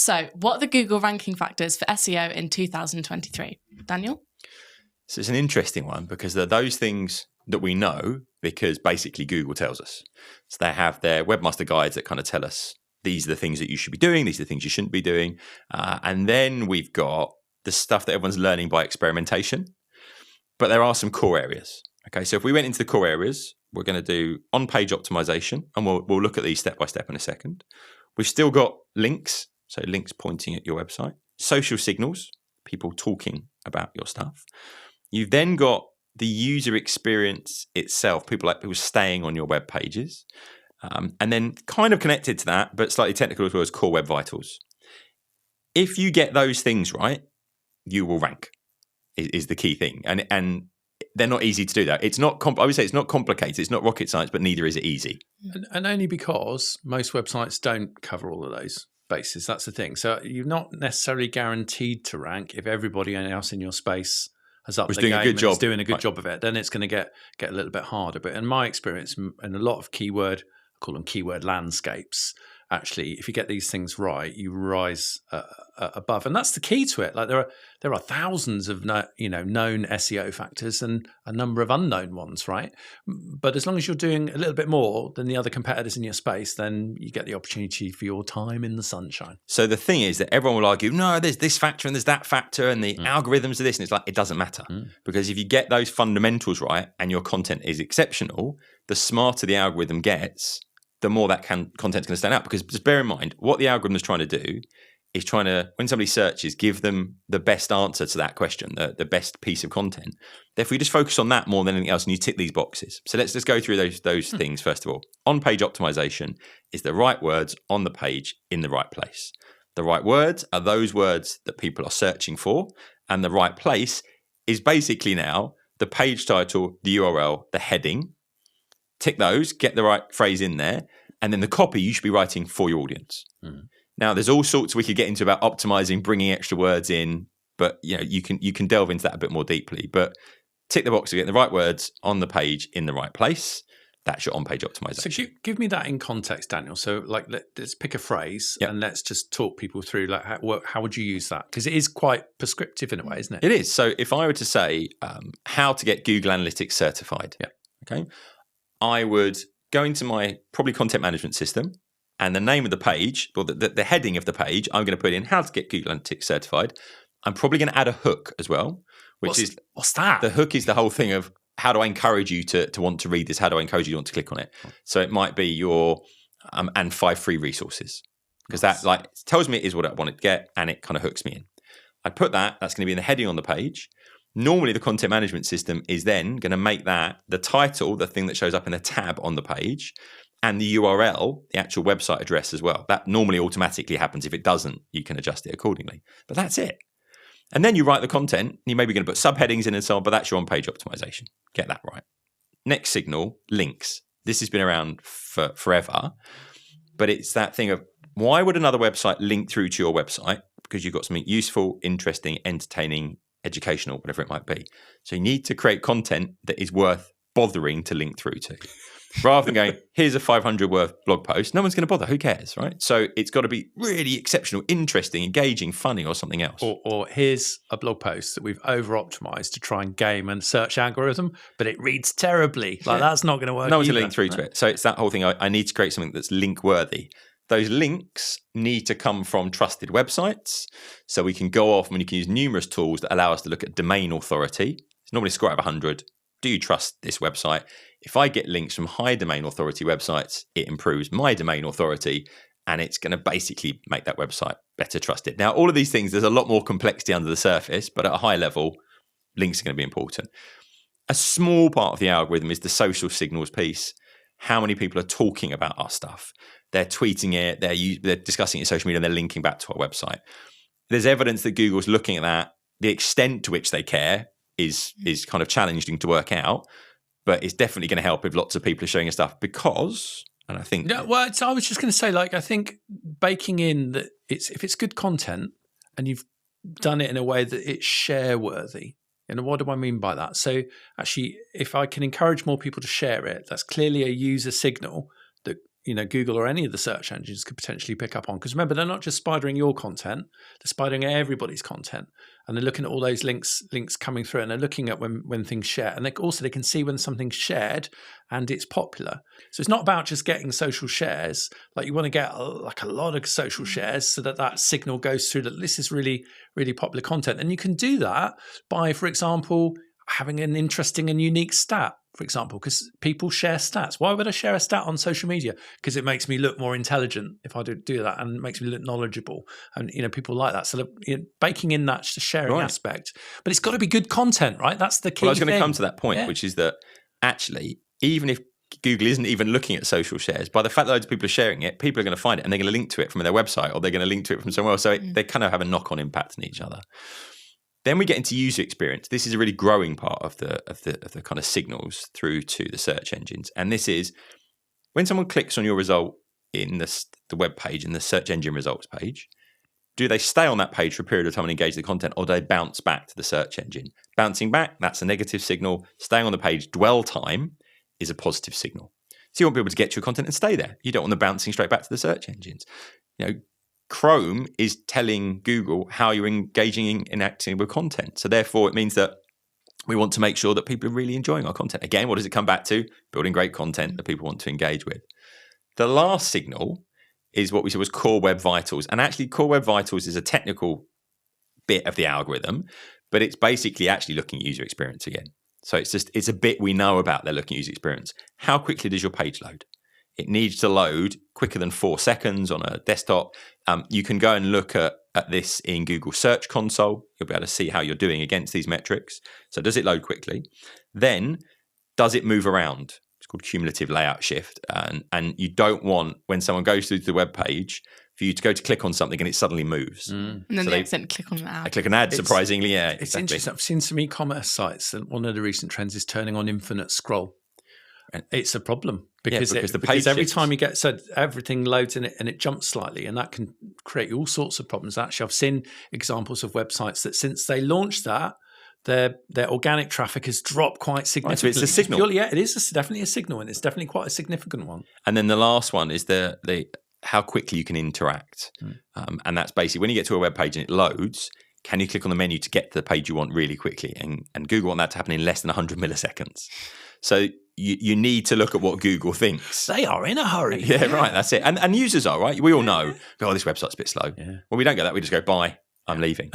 So what are the Google ranking factors for SEO in 2023? Daniel? So it's an interesting one because there are those things that we know because basically Google tells us. So they have their webmaster guides that kind of tell us these are the things that you should be doing, these are the things you shouldn't be doing. And then we've got the stuff that everyone's learning by experimentation. But there are some core areas. Okay, so if we went into the core areas, we're going to do on-page optimization, and we'll look at these step by step in a second. We've still got links, so links pointing at your website. Social signals, people talking about your stuff. You've then got the user experience itself, people staying on your web pages. And then kind of connected to that, but slightly technical as well, as core web vitals. If you get those things right, you will rank, is the key thing. And they're not easy to do that. It's not. I would say it's not complicated. It's not rocket science, but neither is it easy. And only because most websites don't cover all of those bases. That's the thing. So you're not necessarily guaranteed to rank if everybody else in your space has upped the game and is doing a good job of it. Then it's going to get a little bit harder. But in my experience, in a lot of keyword, I call them keyword landscapes, actually, if you get these things right, you rise above, and that's the key to it. Like there are thousands of known SEO factors and a number of unknown ones, right? But as long as you're doing a little bit more than the other competitors in your space, then you get the opportunity for your time in the sunshine. So the thing is that everyone will argue, no, there's this factor and there's that factor, and the algorithms are this, and it's like it doesn't matter because if you get those fundamentals right and your content is exceptional, the smarter the algorithm gets, the more that content's going to stand out. Because just bear in mind, what the algorithm is trying to do is trying to, when somebody searches, give them the best answer to that question, the best piece of content. Therefore, you just focus on that more than anything else, and you tick these boxes. So let's just go through those things first of all. On-page optimization is the right words on the page in the right place. The right words are those words that people are searching for, and the right place is basically now the page title, the URL, the heading. Tick those, get the right phrase in there, and then the copy you should be writing for your audience. Now, there's all sorts we could get into about optimizing, bringing extra words in, but you can delve into that a bit more deeply. But tick the box to get the right words on the page in the right place. That's your on-page optimization. So give me that in context, Daniel. So let's pick a phrase and let's just talk people through how would you use that? Because it is quite prescriptive in a way, isn't it? It is. So if I were to say how to get Google Analytics certified, okay, I would go into my probably content management system, and the name of the page, or the heading of the page, I'm going to put in how to get Google Analytics certified. I'm probably going to add a hook as well, what's that? The hook is the whole thing of how do I encourage you to want to read this? How do I encourage you to want to click on it? So it might be your and 5 free resources, because that tells me it is what I want to get, and it kind of hooks me in. I put that's going to be in the heading on the page. Normally, the content management system is then going to make that the title, the thing that shows up in the tab on the page, and the URL, the actual website address as well. That normally automatically happens. If it doesn't, you can adjust it accordingly. But that's it. And then you write the content. You're maybe going to put subheadings in and so on, but that's your on-page optimization. Get that right. Next signal, links. This has been around for forever, but it's that thing of why would another website link through to your website? Because you've got something useful, interesting, entertaining, educational, whatever it might be. So you need to create content that is worth bothering to link through to. Rather than going, here's a 500 worth blog post, no one's going to bother. Who cares, right? So it's got to be really exceptional, interesting, engaging, funny, or something else. Or here's a blog post that we've over-optimized to try and game and search algorithm, but it reads terribly. That's not going to work. No one's going to link through to it. So it's that whole thing. I need to create something that's link-worthy. Those links need to come from trusted websites. So we can go off and you can use numerous tools that allow us to look at domain authority. It's normally a score out of 100. Do you trust this website? If I get links from high domain authority websites, it improves my domain authority, and it's going to basically make that website better trusted. Now, all of these things, there's a lot more complexity under the surface, but at a high level, links are going to be important. A small part of the algorithm is the social signals piece. How many people are talking about our stuff? They're tweeting it, they're discussing it in social media, and they're linking back to our website. There's evidence that Google's looking at that. The extent to which they care is kind of challenging to work out, but it's definitely going to help if lots of people are showing us stuff because, and I think... I was just going to say, I think baking in that if it's good content and you've done it in a way that it's share-worthy, and what do I mean by that? So actually, if I can encourage more people to share it, that's clearly a user signal that Google or any of the search engines could potentially pick up on. Because remember, they're not just spidering your content, they're spidering everybody's content. And they're looking at all those links coming through, and they're looking at when things share. And they can see when something's shared and it's popular. So it's not about just getting social shares. Like, you want to get a lot of social shares so that signal goes through that this is really, really popular content. And you can do that by, for example, having an interesting and unique stat, for example, because people share stats. Why would I share a stat on social media? Because it makes me look more intelligent if I do that, and it makes me look knowledgeable. And people like that. So baking in that sharing aspect, but it's got to be good content, right? That's the key. Well, I was going to come to that point, which is that actually, even if Google isn't even looking at social shares, by the fact that loads of people are sharing it, people are going to find it and they're going to link to it from their website, or they're going to link to it from somewhere else. So they kind of have a knock-on impact on each other. Then we get into user experience. This is a really growing part of the kind of signals through to the search engines. And this is when someone clicks on your result in the web page, in the search engine results page, do they stay on that page for a period of time and engage the content, or do they bounce back to the search engine? Bouncing back, that's a negative signal. Staying on the page, dwell time, is a positive signal. So you want people to get to your content and stay there. You don't want them bouncing straight back to the search engines. Chrome is telling Google how you're engaging in interacting with content. So therefore, it means that we want to make sure that people are really enjoying our content. Again, what does it come back to? Building great content that people want to engage with. The last signal is what we said was Core Web Vitals. And actually, Core Web Vitals is a technical bit of the algorithm, but it's basically actually looking at user experience again. So it's a bit we know about their looking at user experience. How quickly does your page load? It needs to load quicker than 4 seconds on a desktop. You can go and look at this in Google Search Console. You'll be able to see how you're doing against these metrics. So does it load quickly? Then does it move around? It's called cumulative layout shift. And you don't want, when someone goes through to the web page, for you to go to click on something and it suddenly moves. And then they accidentally click on an ad. I click an ad, surprisingly, yeah. It's interesting. I've seen some e-commerce sites, and one of the recent trends is turning on infinite scroll. And it's a problem because every time you get, so everything loads in it and it jumps slightly, and that can create all sorts of problems. Actually, I've seen examples of websites that since they launched that, their organic traffic has dropped quite significantly. Right, so it's a signal. It is definitely a signal, and it's definitely quite a significant one. And then the last one is the how quickly you can interact. And that's basically when you get to a web page and it loads, can you click on the menu to get to the page you want really quickly? And Google want that to happen in less than 100 milliseconds. So you need to look at what Google thinks. They are in a hurry. Yeah, right. That's it. And users are, right? We all know, this website's a bit slow. Yeah. Well, we don't get that. We just go, bye, I'm leaving.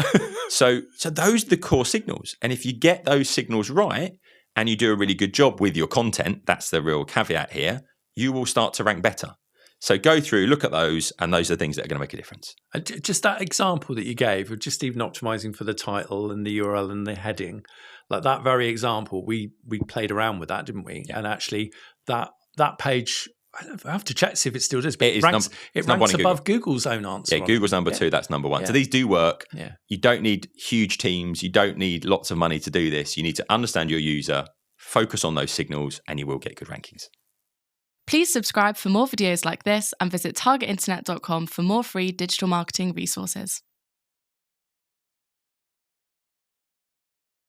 So those are the core signals. And if you get those signals right and you do a really good job with your content, that's the real caveat here, you will start to rank better. So go through, look at those, and those are the things that are going to make a difference. Just that example that you gave of just even optimizing for the title and the URL and the heading, like that very example, we played around with that, didn't we? Yeah. And actually that page, I have to check to see if it still does, but it ranks above Google's own answer. Yeah, Google's number 2, that's number 1. Yeah. So these do work. Yeah. You don't need huge teams. You don't need lots of money to do this. You need to understand your user, focus on those signals, and you will get good rankings. Please subscribe for more videos like this and visit targetinternet.com for more free digital marketing resources.